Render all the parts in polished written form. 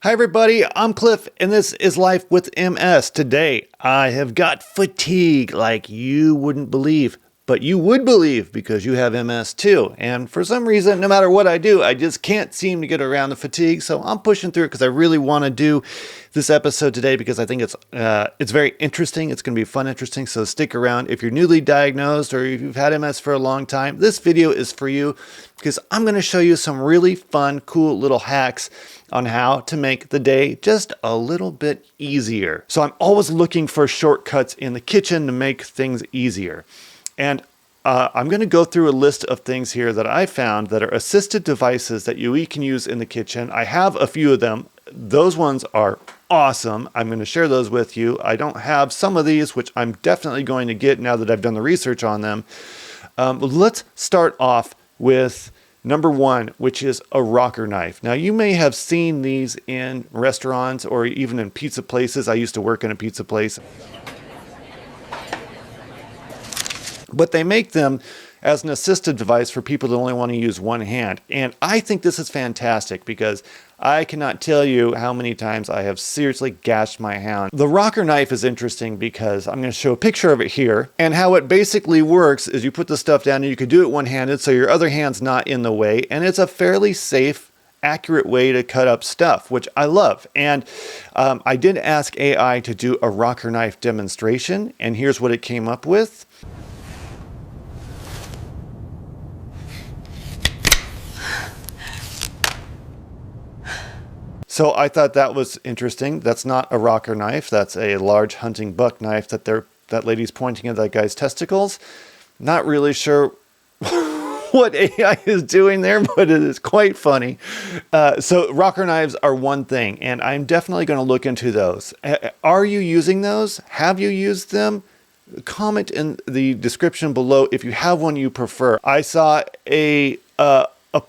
Hi everybody, I'm Cliff and this is Life with MS. Today I have got fatigue like you wouldn't believe, but you would believe because you have MS too. And for some reason, no matter what I do, I just can't seem to get around the fatigue. So I'm pushing through it because I really want to do this episode today because I think it's very interesting. It's going to be fun, interesting. So stick around. If you're newly diagnosed or if you've had MS for a long time, this video is for you because I'm going to show you some really fun, cool little hacks on how to make the day just a little bit easier. So I'm always looking for shortcuts in the kitchen to make things easier. And I'm going to go through a list of things here that I found that are assisted devices that you can use in the kitchen. I have a few of them. Those ones are awesome. I'm going to share those with you. I don't have some of these, which I'm definitely going to get now that I've done the research on them. Let's start off with number one, which is a rocker knife. Now, you may have seen these in restaurants or even in pizza places. I used to work in a pizza place. But they make them as an assisted device for people that only want to use one hand. And I think this is fantastic because I cannot tell you how many times I have seriously gashed my hand. The rocker knife is interesting because I'm going to show a picture of it here. And how it basically works is you put the stuff down and you can do it one-handed so your other hand's not in the way. And it's a fairly safe, accurate way to cut up stuff, which I love. And I did ask AI to do a rocker knife demonstration. And here's what it came up with. So I thought that was interesting. That's not a rocker knife. That's a large hunting buck knife that lady's pointing at that guy's testicles. Not really sure what AI is doing there, but it is quite funny. So rocker knives are one thing, and I'm definitely going to look into those. Are you using those? Have you used them? Comment in the description below if you have one you prefer. I saw a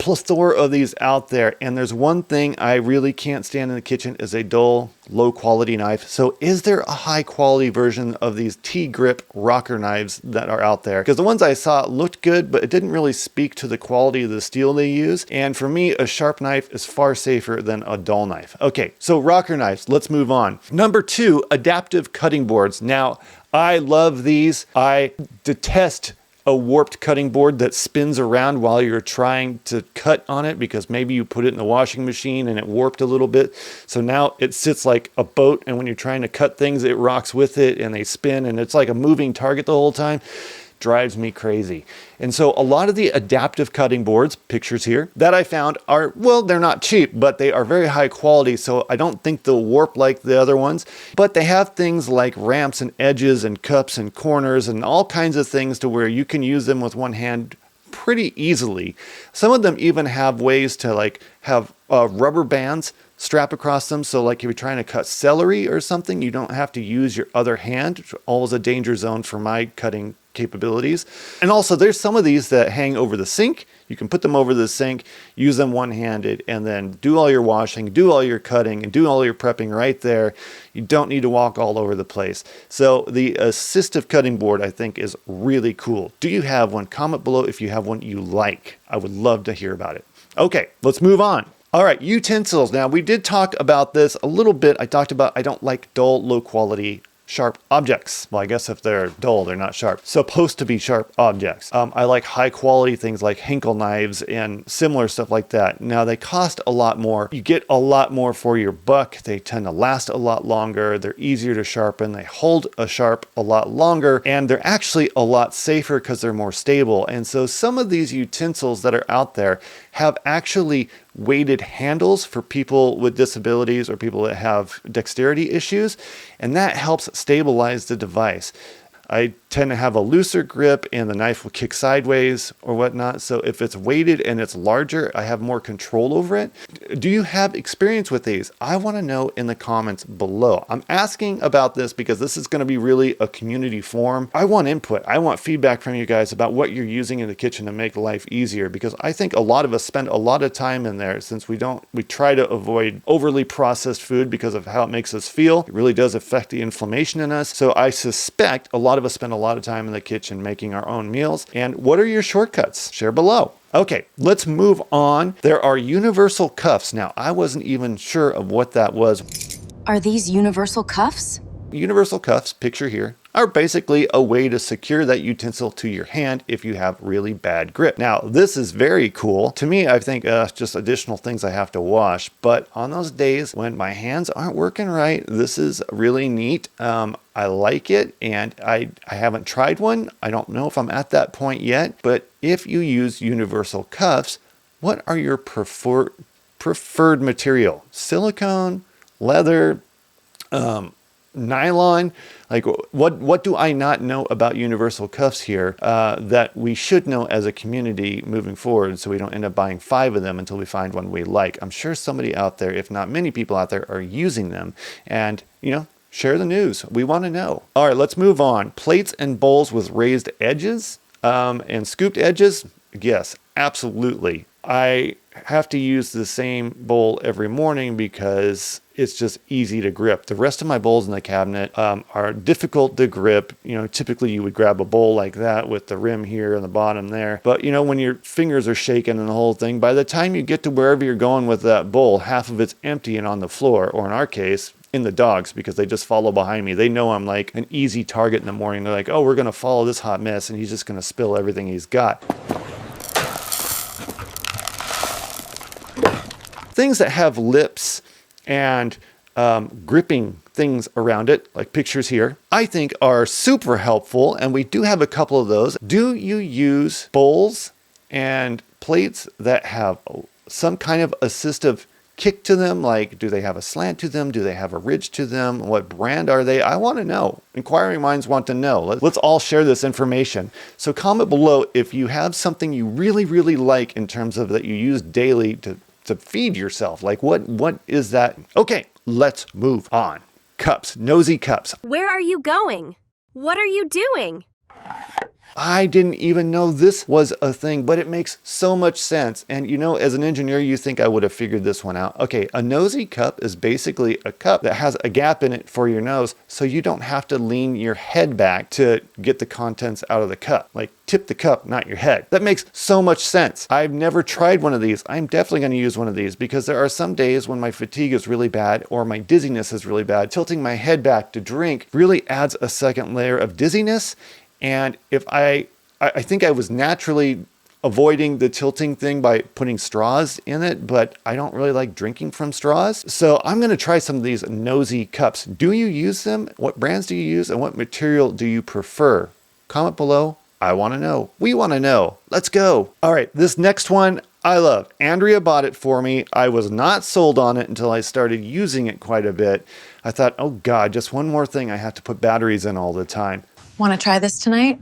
plethora of these out there, and there's one thing I really can't stand in the kitchen is a dull, low quality knife. So is there a high quality version of these T-grip rocker knives that are out there? Because the ones I saw looked good, but it didn't really speak to the quality of the steel they use. And for me, a sharp knife is far safer than a dull knife. Okay, so rocker knives, let's move on. Number two, adaptive cutting boards. Now, I love these. I detest a warped cutting board that spins around while you're trying to cut on it because maybe you put it in the washing machine and it warped a little bit. So now it sits like a boat, and when you're trying to cut things, it rocks with it and they spin, and it's like a moving target the whole time. Drives me crazy. And so a lot of the adaptive cutting boards, pictures here, that I found are, well, they're not cheap, but they are very high quality. So I don't think they'll warp like the other ones, but they have things like ramps and edges and cups and corners and all kinds of things to where you can use them with one hand pretty easily. Some of them even have ways to like have rubber bands strap across them. So like if you're trying to cut celery or something, you don't have to use your other hand, which is always a danger zone for my cutting capabilities. And also there's some of these that hang over the sink. You can put them over the sink, use them one-handed, and then do all your washing, do all your cutting, and do all your prepping right there. You don't need to walk all over the place. So the assistive cutting board, I think, is really cool. Do you have one? Comment below if you have one you like. I would love to hear about it. Okay, let's move on. All right, utensils. Now, we did talk about this a little bit. I talked about I don't like dull, low-quality sharp objects. Well, I guess if they're dull, they're not sharp. Supposed to be sharp objects. I like high quality things like Hinkle knives and similar stuff like that. Now they cost a lot more. You get a lot more for your buck. They tend to last a lot longer. They're easier to sharpen. They hold a sharp a lot longer, and they're actually a lot safer because they're more stable. And so some of these utensils that are out there have actually weighted handles for people with disabilities or people that have dexterity issues, and that helps stabilize the device. I tend to have a looser grip and the knife will kick sideways or whatnot. So if it's weighted and it's larger, I have more control over it. Do you have experience with these? I want to know in the comments below. I'm asking about this because this is going to be really a community forum. I want input. I want feedback from you guys about what you're using in the kitchen to make life easier, because I think a lot of us spend a lot of time in there since we try to avoid overly processed food because of how it makes us feel. It really does affect the inflammation in us. So I suspect a lot of us spend a lot of time in the kitchen making our own meals. And what are your shortcuts? Share below. Okay, let's move on. There are universal cuffs. Now, I wasn't even sure of what that was. Are these universal cuffs? Universal cuffs, picture here, are basically a way to secure that utensil to your hand if you have really bad grip. Now, this is very cool. To me, I think just additional things I have to wash, but on those days when my hands aren't working right, this is really neat. I like it, and I haven't tried one. I don't know if I'm at that point yet, but if you use universal cuffs, what are your preferred material? Silicone, leather, nylon? Like, what do I not know about universal cuffs here that we should know as a community moving forward, so we don't end up buying 5 of them until we find one we like? I'm sure somebody out there, if not many people out there, are using them, and share the news. We want to know. All right, let's move on. Plates and bowls with raised edges and scooped edges. Yes, absolutely. I have to use the same bowl every morning because it's just easy to grip. The rest of my bowls in the cabinet are difficult to grip. Typically you would grab a bowl like that with the rim here and the bottom there. But when your fingers are shaking and the whole thing, by the time you get to wherever you're going with that bowl, half of it's empty and on the floor, or in our case, in the dogs, because they just follow behind me. They know I'm like an easy target in the morning. They're like, oh, we're going to follow this hot mess and he's just going to spill everything he's got. Things that have lips and gripping things around it, like pictures here, I think are super helpful, and we do have a couple of those. Do you use bowls and plates that have some kind of assistive kick to them? Like, do they have a slant to them? Do they have a ridge to them? What brand are they? I want to know. Inquiring minds want to know. Let's all share this information. So comment below if you have something you really, really like in terms of that you use daily to feed yourself. Like, what is that? Okay, let's move on. Cups, nosy cups. Where are you going? What are you doing? I didn't even know this was a thing, but it makes so much sense. And as an engineer, you think I would have figured this one out. Okay, a nosy cup is basically a cup that has a gap in it for your nose, so you don't have to lean your head back to get the contents out of the cup. Like, tip the cup, not your head. That makes so much sense. I've never tried one of these. I'm definitely going to use one of these because there are some days when my fatigue is really bad or my dizziness is really bad. Tilting my head back to drink really adds a second layer of dizziness. And if I think I was naturally avoiding the tilting thing by putting straws in it, but I don't really like drinking from straws. So I'm going to try some of these nosy cups. Do you use them? What brands do you use? And what material do you prefer? Comment below. I want to know. We want to know. Let's go. All right, this next one I love. Andrea bought it for me. I was not sold on it until I started using it quite a bit. I thought, oh God, just one more thing I have to put batteries in all the time. Want to try this tonight?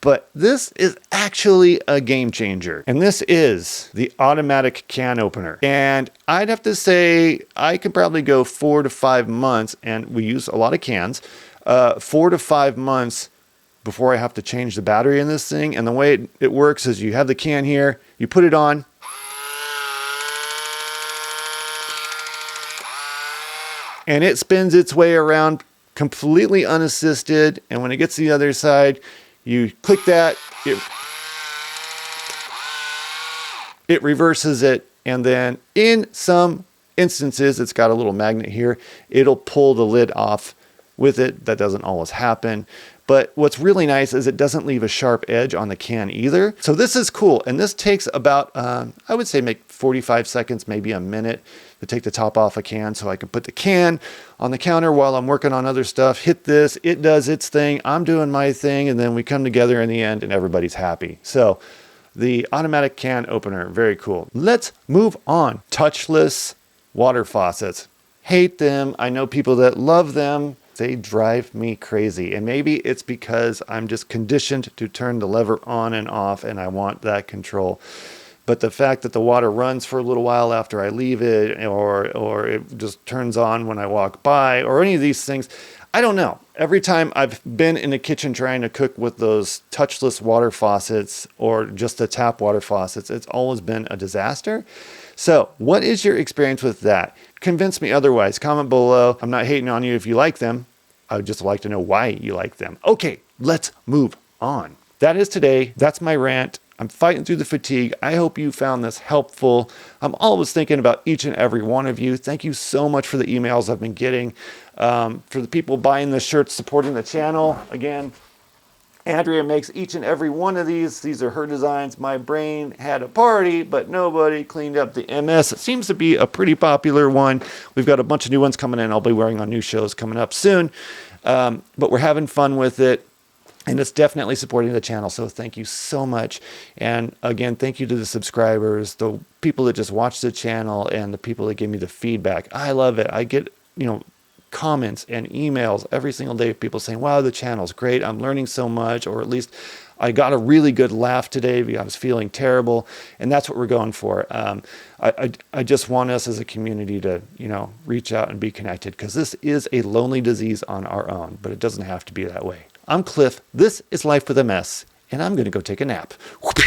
But this is actually a game changer. And this is the automatic can opener. And I'd have to say I could probably go 4 to 5 months, and we use a lot of cans, 4 to 5 months before I have to change the battery in this thing. And the way it works is you have the can here, you put it on, and it spins its way around completely unassisted. And when it gets to the other side, you click that, it reverses it. And then in some instances, it's got a little magnet here. It'll pull the lid off with it. That doesn't always happen. But what's really nice is it doesn't leave a sharp edge on the can either. So this is cool. And this takes about, I would say, make 45 seconds, maybe a minute to take the top off a can, so I can put the can on the counter while I'm working on other stuff. Hit this, it does its thing, I'm doing my thing, and then we come together in the end and everybody's happy. So the automatic can opener, very cool. Let's move on. Touchless water faucets. Hate them. I know people that love them. They drive me crazy. And maybe it's because I'm just conditioned to turn the lever on and off, and I want that control. But the fact that the water runs for a little while after I leave it, or it just turns on when I walk by, or any of these things, I don't know. Every time I've been in the kitchen trying to cook with those touchless water faucets or just the tap water faucets, it's always been a disaster. So what is your experience with that? Convince me otherwise. Comment below. I'm not hating on you if you like them. I would just like to know why you like them. Okay, let's move on. that is today. That's my rant. I'm fighting through the fatigue. I hope you found this helpful. I'm always thinking about each and every one of you. Thank you so much for the emails I've been getting. For the people buying the shirts, supporting the channel. Again, Andrea makes each and every one of these. These are her designs. My brain had a party, but nobody cleaned up the MS. It seems to be a pretty popular one. We've got a bunch of new ones coming in. I'll be wearing on new shows coming up soon. But we're having fun with it. And it's definitely supporting the channel. So thank you so much. And again, thank you to the subscribers, the people that just watch the channel, and the people that give me the feedback. I love it. I get, comments and emails every single day of people saying, wow, the channel's great. I'm learning so much, or at least I got a really good laugh today because I was feeling terrible. And that's what we're going for. I just want us as a community to, reach out and be connected, because this is a lonely disease on our own, but it doesn't have to be that way. I'm Cliff. This is Life with MS, and I'm going to go take a nap.